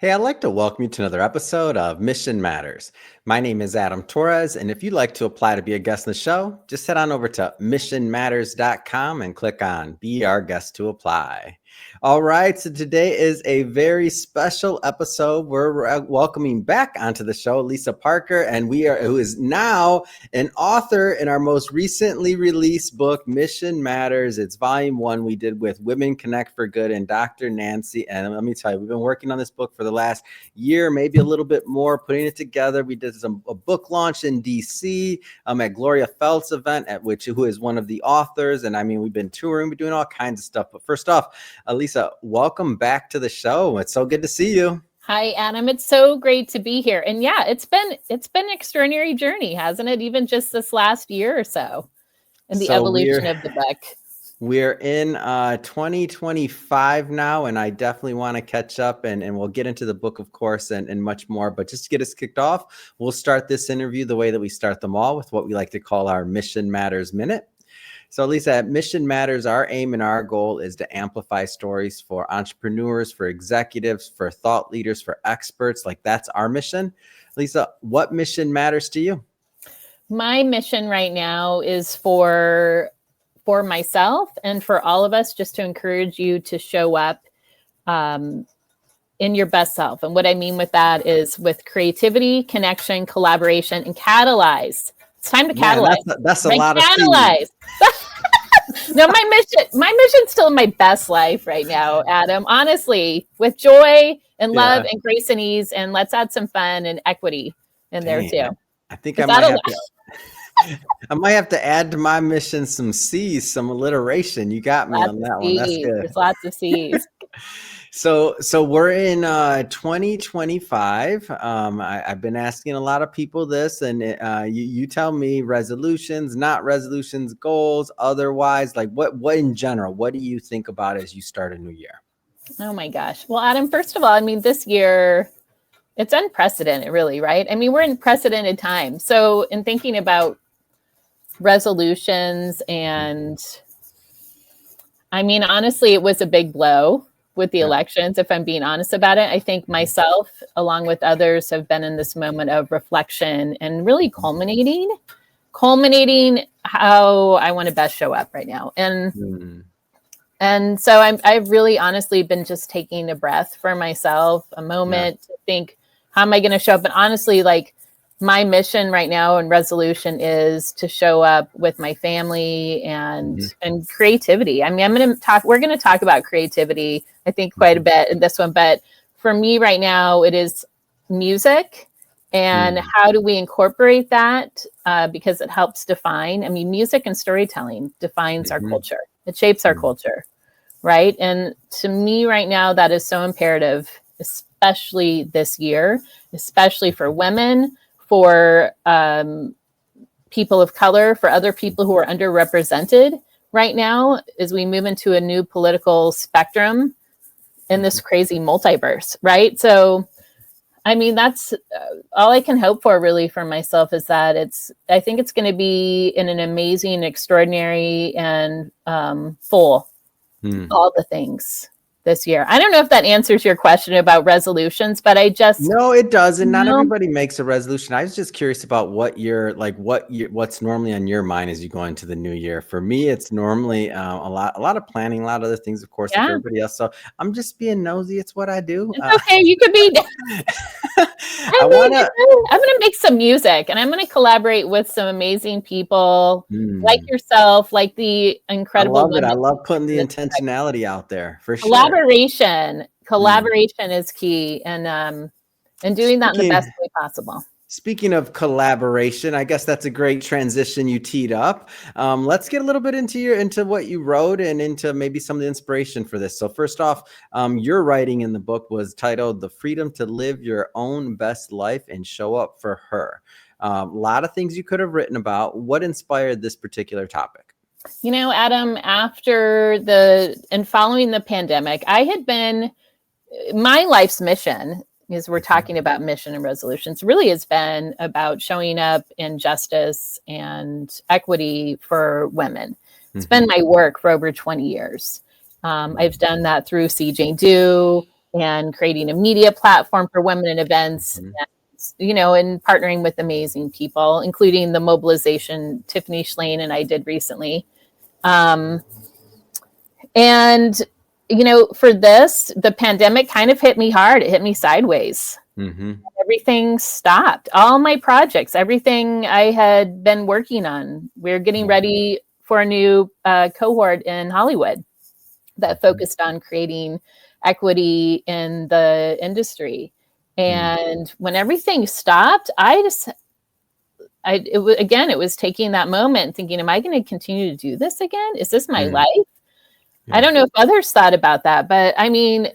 Hey, I'd like to welcome you to another episode of Mission Matters. My name is Adam Torres, and if you'd like to apply to be a guest in the show, just head on over to missionmatters.com and click on Be Our Guest to Apply. All right, so today is a very special episode. We're welcoming back onto the show Lisa Parker, and who is now an author in our most recently released book, Mission Matters. It's volume 1 we did with Women Connect for Good and Dr. Nancy. And let me tell you, we've been working on this book for the last year, maybe a little bit more, putting it together. We did a book launch in DC at Gloria Felt's event, who is one of the authors. And I mean, we've been touring, we're doing all kinds of stuff. But first off, Lisa, welcome back to the show. It's so good to see you. Hi, Adam. It's so great to be here. And yeah, it's been an extraordinary journey, hasn't it? Even just this last year or so in the evolution of the book. We're in 2025 now, and I definitely want to catch up, and we'll get into the book, of course, and much more. But just to get us kicked off, we'll start this interview the way that we start them all, with what we like to call our Mission Matters Minute. So Lisa, at Mission Matters, our aim and our goal is to amplify stories for entrepreneurs, for executives, for thought leaders, for experts. Like, that's our mission. Lisa, what mission matters to you? My mission right now is for myself and for all of us, just to encourage you to show up in your best self. And what I mean with that is with creativity, connection, collaboration, and catalyze. It's time to catalyze. That's a lot of catalyze. No, my mission's still my best life right now, Adam. Honestly, with joy and love and grace and ease, and let's add some fun and equity in there too. I think I might have to add to my mission some C's, some alliteration. You got me on that one. That's good. There's lots of C's. So we're in 2025. I've been asking a lot of people this, and you tell me resolutions, not resolutions, goals, otherwise. Like what in general, what do you think about as you start a new year? Oh my gosh. Well, Adam, first of all, I mean, this year, it's unprecedented, really, right? I mean, we're in precedented times. So in thinking about resolutions, and I mean, honestly, it was a big blow with the elections, if I'm being honest about it. I think myself, along with others, have been in this moment of reflection and really culminating how I want to best show up right now. And so I've really honestly been just taking a breath for myself, a moment to think, how am I going to show up? And honestly, like, my mission right now and resolution is to show up with my family and creativity. I mean, we're going to talk about creativity, I think, quite a bit in this one, but for me right now, it is music and how do we incorporate that? Because it helps define, I mean, music and storytelling defines our culture. It shapes our culture, right? And to me right now, that is so imperative, especially this year, especially for women, for people of color, for other people who are underrepresented right now, as we move into a new political spectrum in this crazy multiverse, right? So, I mean, that's all I can hope for really for myself, is that I think it's going to be in an amazing, extraordinary, and full, all the things this year. I don't know if that answers your question about resolutions, but No, it does. And not everybody makes a resolution. I was just curious about what's normally on your mind as you go into the new year. For me, it's normally a lot of planning, a lot of other things, of course, like everybody else. So I'm just being nosy. It's what I do. It's okay. You could be. I'm going to make some music, and I'm going to collaborate with some amazing people like yourself, like the incredible women. I love putting the intentionality out there, for sure. Collaboration is key, and doing that in the best way possible. Speaking of collaboration, I guess that's a great transition you teed up. Let's get a little bit into what you wrote and into maybe some of the inspiration for this. So first off, your writing in the book was titled "The Freedom to Live Your Own Best Life and Show Up for Her." A lot of things you could have written about. What inspired this particular topic? You know, Adam, following the pandemic, my life's mission, as we're talking about mission and resolutions, really has been about showing up in justice and equity for women. It's been my work for over 20 years. I've done that through See Jane Do and creating a media platform for women in events, Mhm. and partnering with amazing people, including the mobilization Tiffany Schlane and I did recently. Um, and, for this, the pandemic kind of hit me hard. It hit me sideways. Mhm. Everything stopped. All my projects, everything I had been working on. We're getting ready for a new cohort in Hollywood that focused on creating equity in the industry. And when everything stopped, it was taking that moment and thinking, am I going to continue to do this again? Is this my life? I Yeah. don't know if others thought about that, but I mean,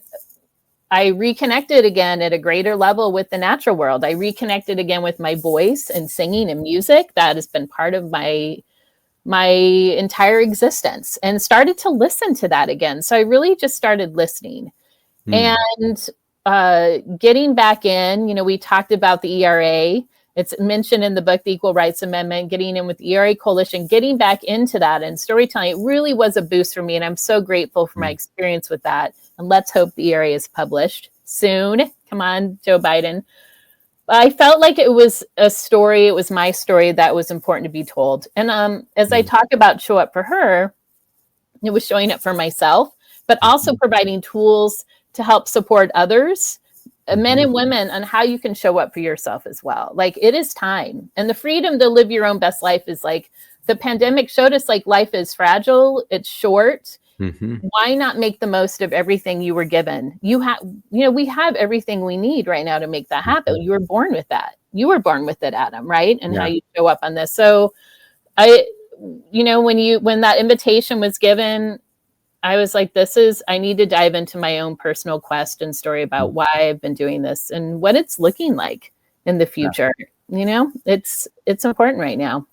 I reconnected again at a greater level with the natural world. I reconnected again with my voice and singing and music. That has been part of my entire existence, and started to listen to that again. So I really just started listening and getting back in. We talked about the ERA. It's mentioned in the book, the Equal Rights Amendment, getting in with the ERA Coalition, getting back into that and storytelling. It really was a boost for me. And I'm so grateful for my experience with that. And let's hope the ERA is published soon. Come on, Joe Biden. I felt like it was a story. It was my story that was important to be told. And as I talk about show up for her, it was showing up for myself, but also providing tools to help support others, men and women, on how you can show up for yourself as well. Like, it is time. And the freedom to live your own best life is like, the pandemic showed us, like, life is fragile. It's short. Why not make the most of everything you were given? We have everything we need right now to make that happen. You were born with that. You were born with it, Adam, right? And how you show up on this. So when that invitation was given, I was like, I need to dive into my own personal quest and story about why I've been doing this and what it's looking like in the future. It's important right now.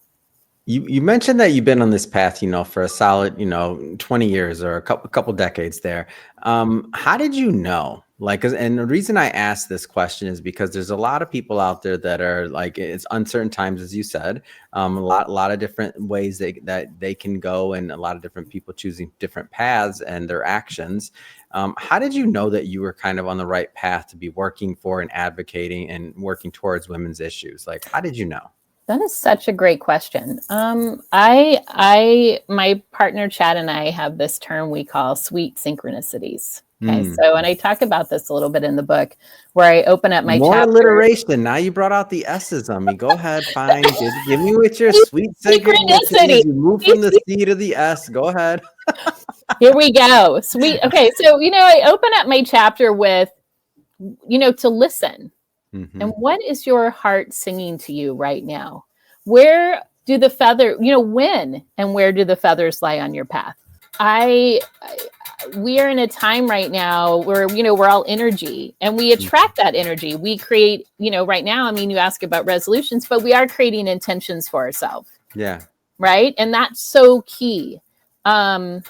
You mentioned that you've been on this path, for a solid, 20 years or a couple decades there. How did you know? And the reason I ask this question is because there's a lot of people out there that are like, it's uncertain times, as you said, a lot of different ways that they can go, and a lot of different people choosing different paths and their actions. How did you know that you were kind of on the right path to be working for and advocating and working towards women's issues? Like, how did you know? That is such a great question. My partner Chad and I have this term we call sweet synchronicities. Okay, so, and I talk about this a little bit in the book, where I open up my More chapter. alliteration. Now you brought out the S's on me. Go ahead, fine. Give me with your sweet synchronicities. You move from the C to the S. Go ahead. Here we go. Sweet. Okay, so I open up my chapter with, to listen. And what is your heart singing to you right now? Where do the when and where do the feathers lie on your path? We are in a time right now where, we're all energy, and we attract that energy. We create, right now, you ask about resolutions, but we are creating intentions for ourselves. Yeah. Right. And that's so key. So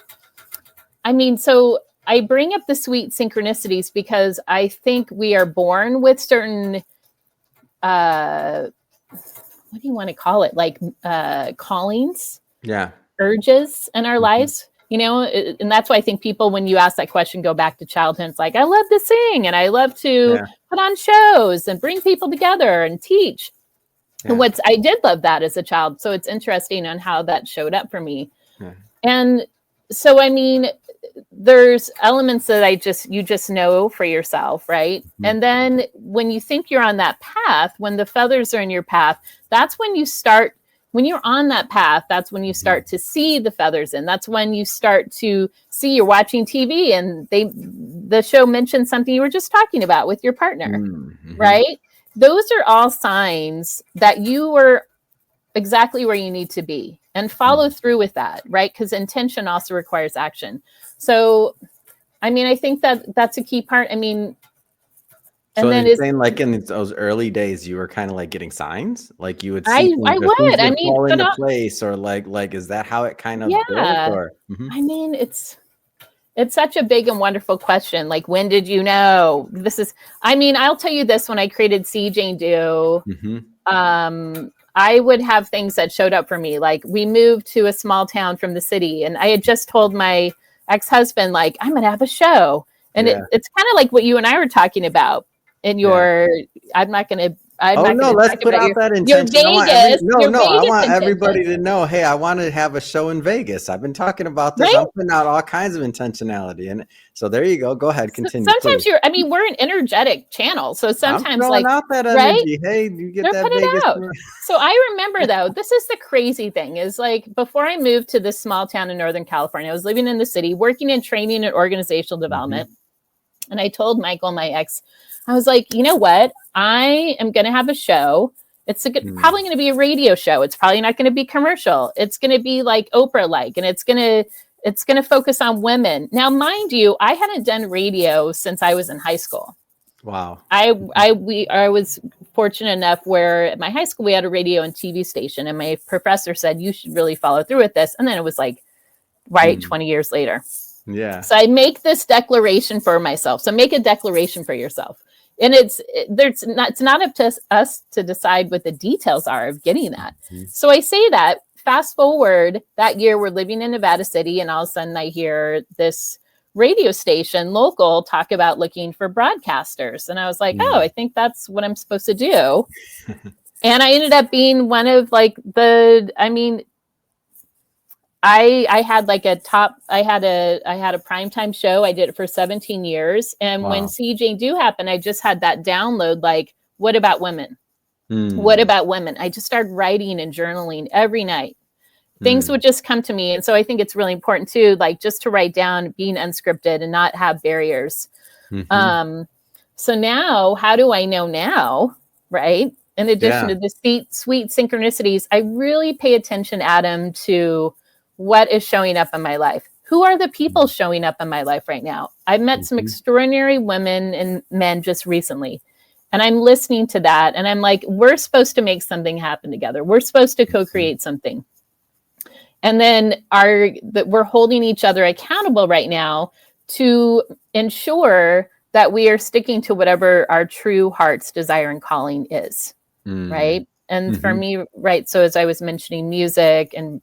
I bring up the sweet synchronicities because I think we are born with certain, what do you want to call it? Like callings, urges in our lives, and that's why I think people, when you ask that question, go back to childhood. It's like, I love to sing and I love to put on shows and bring people together and teach. And I did love that as a child. So it's interesting on how that showed up for me. And so, there's elements that you just know for yourself, right? And then when you think you're on that path, when the feathers are in your path, that's when you're on that path, that's when you start to see the feathers in. That's when you start to see, you're watching TV and the show mentioned something you were just talking about with your partner, right? Those are all signs that you were exactly where you need to be, and follow through with that, right? Because intention also requires action. So, I think that's a key part. So then it's saying, like, in those early days, you were kind of like getting signs, like you would see things, I would. fall into place, or like, is that how it kind of built? Or it's such a big and wonderful question. Like, when did you know? I'll tell you this: when I created See Jane Do, I would have things that showed up for me. Like, we moved to a small town from the city, and I had just told my ex-husband, like, I'm going to have a show. And Yeah. it's kind of like what you and I were talking about in your, I'm not going to Let's talk put about out that your intention. Vegas, I want everybody intention, to know, hey, I want to have a show in Vegas. I've been talking about this. right? I'm putting out all kinds of intentionality. And so there you go. Go ahead, continue, Sometimes please. we're an energetic channel. So I'm sometimes throwing out that right? energy. Hey, you get They're that putting Vegas. out. So I remember though, this is the crazy thing is like before I moved to this small town in Northern California, I was living in the city, working in training and organizational development. And I told Michael, my ex, I was like, you know what? I am going to have a show. It's probably going to be a radio show. It's probably not going to be commercial. It's going to be like Oprah-like, and it's going to focus on women. Now, mind you, I hadn't done radio since I was in high school. Wow. I was fortunate enough where at my high school we had a radio and TV station, and my professor said you should really follow through with this. And then it was like 20 years later. Yeah. So I make this declaration for myself. So make a declaration for yourself. And it's not up to us to decide what the details are of getting that. So I say that, fast forward, that year we're living in Nevada City, and all of a sudden I hear this radio station local talk about looking for broadcasters. And I was like, oh, I think that's what I'm supposed to do. And I ended up being one of like I had like I had a primetime show. I did it for 17 years. And when CJ Do happened, I just had that download, like, what about women? What about women? I just started writing and journaling every night. Things would just come to me. And so I think it's really important too, like just to write down, being unscripted and not have barriers. So now, how do I know now? Right. In addition to the sweet synchronicities, I really pay attention, Adam, to what is showing up in my life. Who are the people showing up in my life right now? I've met some extraordinary women and men just recently, and I'm listening to that. And I'm like, we're supposed to make something happen together. We're supposed to co-create something. And then we're holding each other accountable right now to ensure that we are sticking to whatever our true heart's desire and calling is. Right. And for me, right. So as I was mentioning, music and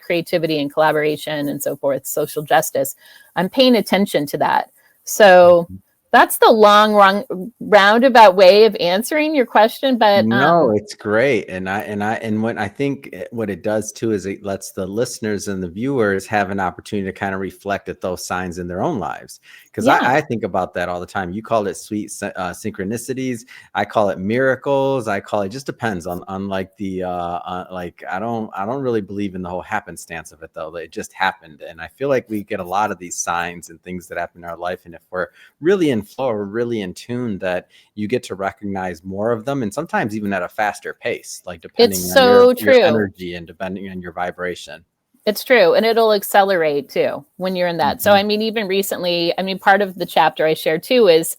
creativity and collaboration and so forth, social justice, I'm paying attention to that. So that's the long roundabout way of answering your question. But no, it's great. And what I think what it does too is it lets the listeners and the viewers have an opportunity to kind of reflect at those signs in their own lives. Because I think about that all the time. You call it sweet synchronicities. I call it miracles. I call it, just depends on like the like I don't really believe in the whole happenstance of it though. It just happened, and I feel like we get a lot of these signs and things that happen in our life, and if we're really in flow, we're really in tune, that you get to recognize more of them, and sometimes even at a faster pace, like depending on your energy and depending on your vibration. It's true. And it'll accelerate too when you're in that. So, I mean, even recently, part of the chapter I shared too is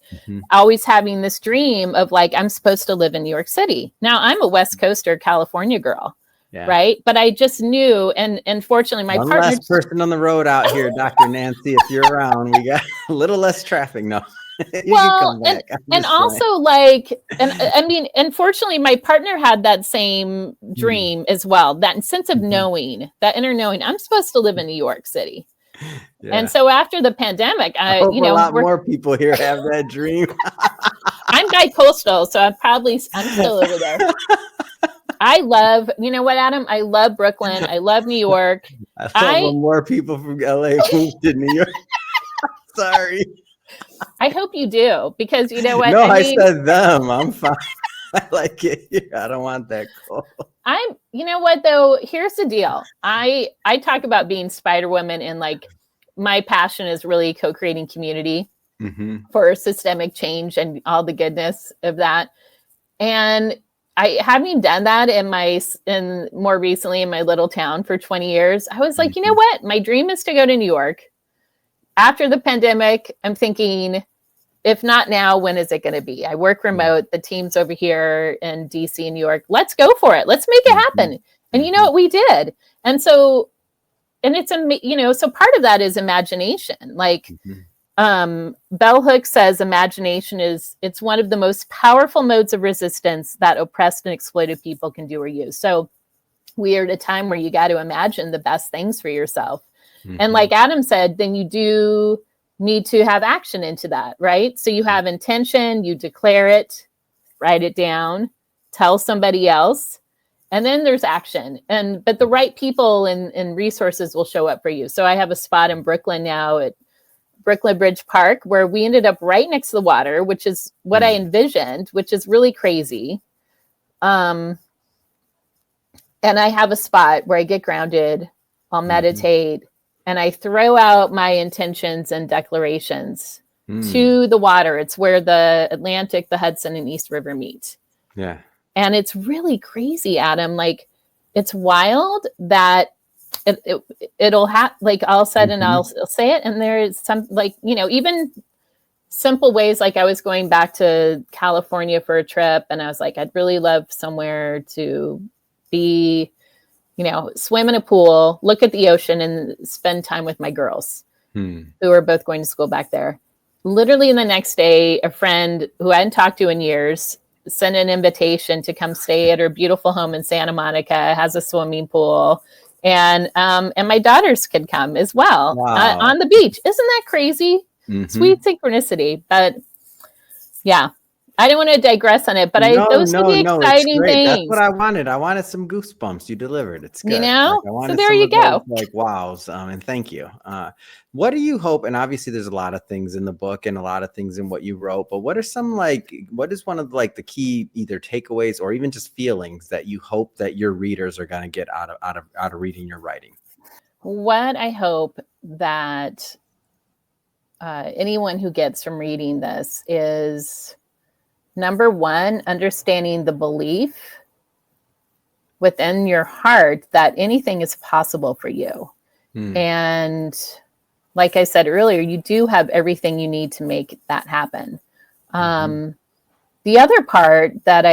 always having this dream of like, I'm supposed to live in New York City. Now I'm a West Coaster, California girl. Yeah. Right. But I just knew. And fortunately, my partner. One less person on the road out here, Dr. Nancy, if you're around, we got a little less traffic now. Well, and also like, and fortunately my partner had that same dream as well, that sense of knowing, that inner knowing, I'm supposed to live in New York City. Yeah. And so after the pandemic, I hope a lot more people here have that dream. I'm bi-coastal, so I'm still over there. I love, you know what, Adam? I love Brooklyn. I love New York. I love when more people from LA moved to New York. Sorry. I hope you do, because you know what? No, I said them. I'm fine. I like it here. I don't want that cold. You know what though? Here's the deal. I talk about being Spider-Woman, and like my passion is really co-creating community for systemic change and all the goodness of that. And having done that in more recently in my little town for 20 years, I was like, you know what? My dream is to go to New York. After the pandemic, I'm thinking, if not now, when is it going to be? I work remote. The team's over here in DC and New York. Let's go for it. Let's make it happen. And you know what we did? And so, and it's, so part of that is imagination. Like Bell Hooks says, imagination it's one of the most powerful modes of resistance that oppressed and exploited people can do or use. So we are at a time where you got to imagine the best things for yourself. And like Adam said, then you do need to have action into that, right? So you have intention, you declare it, write it down, tell somebody else, and then there's action. But the right people and resources will show up for you. So I have a spot in Brooklyn now at Brooklyn Bridge Park where we ended up right next to the water, which is what I envisioned, which is really crazy. And I have a spot where I get grounded, I'll meditate, and I throw out my intentions and declarations to the water. It's where the Atlantic, the Hudson, and East River meet. Yeah. And it's really crazy, Adam. Like, it's wild that it'll have, like, all of a sudden I'll say it, and there's some, like, you know, even simple ways, like I was going back to California for a trip, and I was like, I'd really love somewhere to be, you know, swim in a pool, look at the ocean, and spend time with my girls who are both going to school back there. Literally the next day, a friend who I hadn't talked to in years sent an invitation to come stay at her beautiful home in Santa Monica, has a swimming pool, and my daughters could come as well. Wow. On the beach. Isn't that crazy? Sweet synchronicity. But yeah, I don't want to digress on it, but those are the exciting things. That's what I wanted. I wanted some goosebumps. You delivered. It's good. You know, like, so there you go. Like wows. And thank you. What do you hope? And obviously, there's a lot of things in the book and a lot of things in what you wrote. But what are some, like, what is one of like the key either takeaways or even just feelings that you hope that your readers are going to get out of reading your writing? What I hope that anyone who gets from reading this is, number one, understanding the belief within your heart that anything is possible for you. And like I said earlier, you do have everything you need to make that happen. The other part that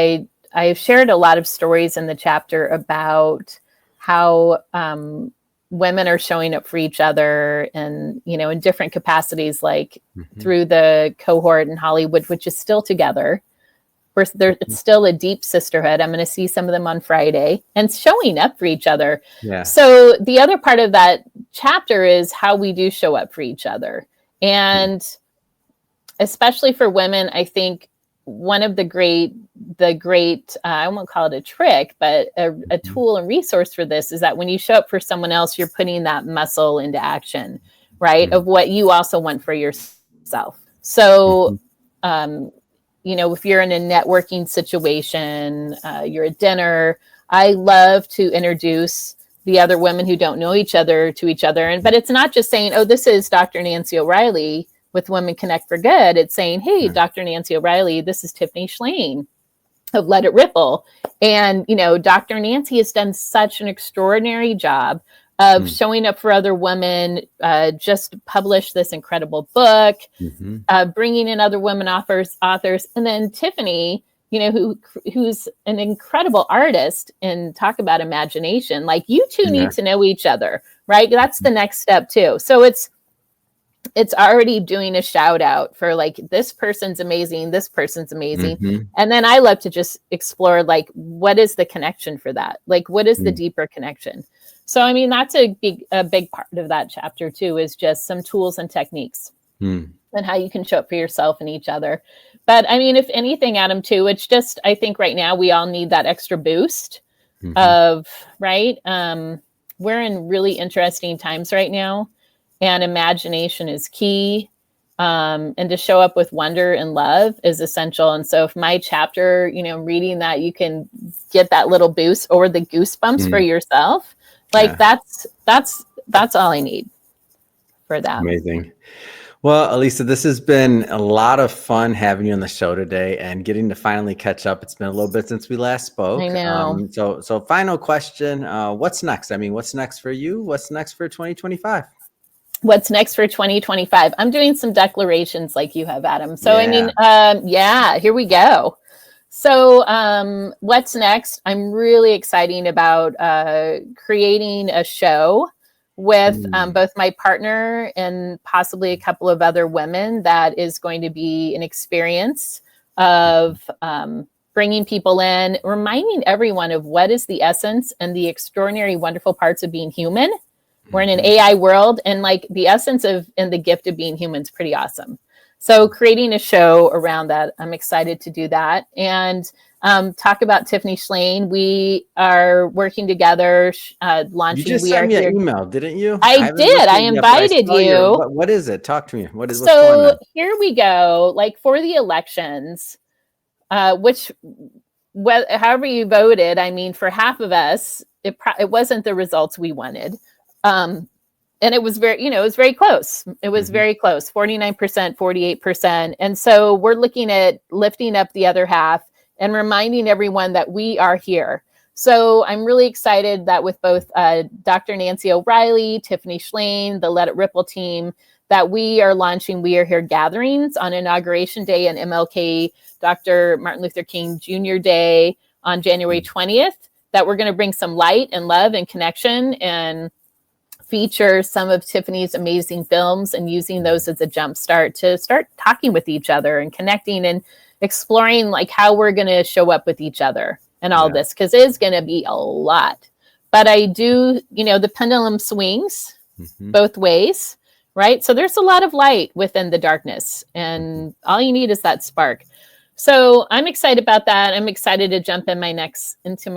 I've shared a lot of stories in the chapter about how women are showing up for each other, and, you know, in different capacities, like through the cohort in Hollywood, which is still together. It's still a deep sisterhood. I'm going to see some of them on Friday, and showing up for each other. Yeah. So the other part of that chapter is how we do show up for each other. And especially for women, I think one of the great, I won't call it a trick, but a tool and resource for this is that when you show up for someone else, you're putting that muscle into action, right? Of what you also want for yourself. So, you know, if you're in a networking situation, you're at dinner, I love to introduce the other women who don't know each other to each other. But it's not just saying, oh, this is Dr. Nancy O'Reilly with Women Connect for Good. It's saying, hey, Dr. Nancy O'Reilly, this is Tiffany Schlane of Let It Ripple. And, you know, Dr. Nancy has done such an extraordinary job of showing up for other women, just published this incredible book, bringing in other women authors. And then Tiffany, you know, who's an incredible artist, and talk about imagination. Like, you two need to know each other, right? That's the next step too. So it's already doing a shout out for, like, this person's amazing, this person's amazing. And then I love to just explore, like, what is the connection for that? Like, what is the deeper connection? So, I mean, that's a big part of that chapter too, is just some tools and techniques and how you can show up for yourself and each other. But I mean, if anything, Adam, too, it's just, I think right now we all need that extra boost of, right? We're in really interesting times right now, and imagination is key. And to show up with wonder and love is essential. And so if my chapter, you know, reading that, you can get that little boost or the goosebumps for yourself. Like, that's all I need for that. Amazing. Well, Alisa, this has been a lot of fun having you on the show today and getting to finally catch up. It's been a little bit since we last spoke. I know. So final question, what's next? I mean, what's next for you? What's next for 2025? What's next for 2025? I'm doing some declarations like you have, Adam. So, I mean, here we go. So what's next? I'm really excited about creating a show with both my partner and possibly a couple of other women that is going to be an experience of bringing people in, reminding everyone of what is the essence and the extraordinary, wonderful parts of being human, We're in an AI world, and like the essence of and the gift of being human is pretty awesome. So creating a show around that, I'm excited to do that. And talk about Tiffany Shlain. We are working together, launching. You just We sent Are me Here. an email, didn't you? I did. I invited you. What is it? Talk to me. What's going So on? here we go. Like for the elections, however you voted, I mean, for half of us, it wasn't the results we wanted. And it was very, it was very close. It was very close, 49%, 48%. And so we're looking at lifting up the other half and reminding everyone that we are here. So I'm really excited that with both Dr. Nancy O'Reilly, Tiffany Shlain, the Let It Ripple team, that we are launching We Are Here gatherings on Inauguration Day and MLK, Dr. Martin Luther King Jr. Day on January 20th, that we're going to bring some light and love and connection and feature some of Tiffany's amazing films and using those as a jumpstart to start talking with each other and connecting and exploring like how we're going to show up with each other and all this, because it is going to be a lot. But I do, the pendulum swings both ways, right? So there's a lot of light within the darkness, and all you need is that spark. So I'm excited about that. I'm excited to jump into my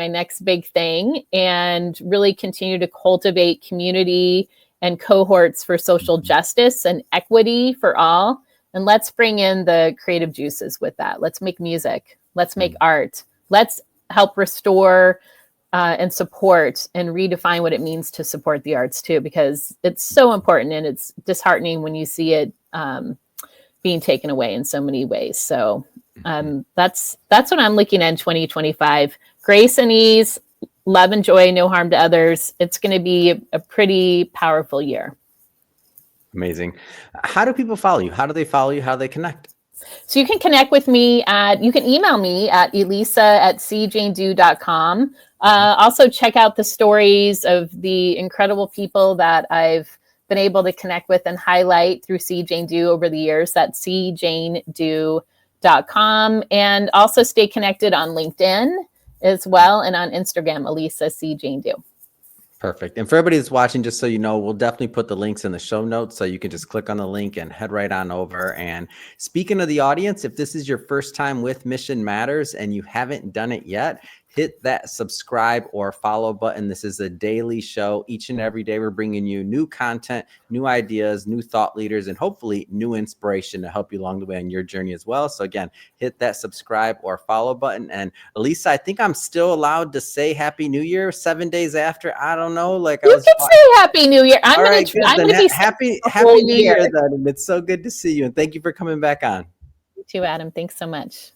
next big thing and really continue to cultivate community and cohorts for social justice and equity for all. And let's bring in the creative juices with that. Let's make music. Let's make art. Let's help restore and support and redefine what it means to support the arts too, because it's so important, and it's disheartening when you see it being taken away in so many ways. So that's what I'm looking at in 2025. Grace and ease, love and joy, no harm to others. It's going to be a pretty powerful year. Amazing. How do people follow you? How do they follow you? How do they connect? So you can connect with me you can email me at elisa@cjanedo.com. Also check out the stories of the incredible people that I've been able to connect with and highlight through See Jane Do over the years. That's cjanedo.com. And also stay connected on LinkedIn as well, and on Instagram, Elisa C. Jane Do. Perfect. And for everybody that's watching, just so you know, we'll definitely put the links in the show notes, so you can just click on the link and head right on over. And speaking of the audience, if this is your first time with Mission Matters and you haven't done it yet, hit that subscribe or follow button. This is a daily show. Each and every day, we're bringing you new content, new ideas, new thought leaders, and hopefully new inspiration to help you along the way on your journey as well. So again, hit that subscribe or follow button. And Elisa, I think I'm still allowed to say Happy New Year 7 days after. I don't know. You can say Happy New Year. I'm going to be happy New Year then. And it's so good to see you. And thank you for coming back on. You too, Adam. Thanks so much.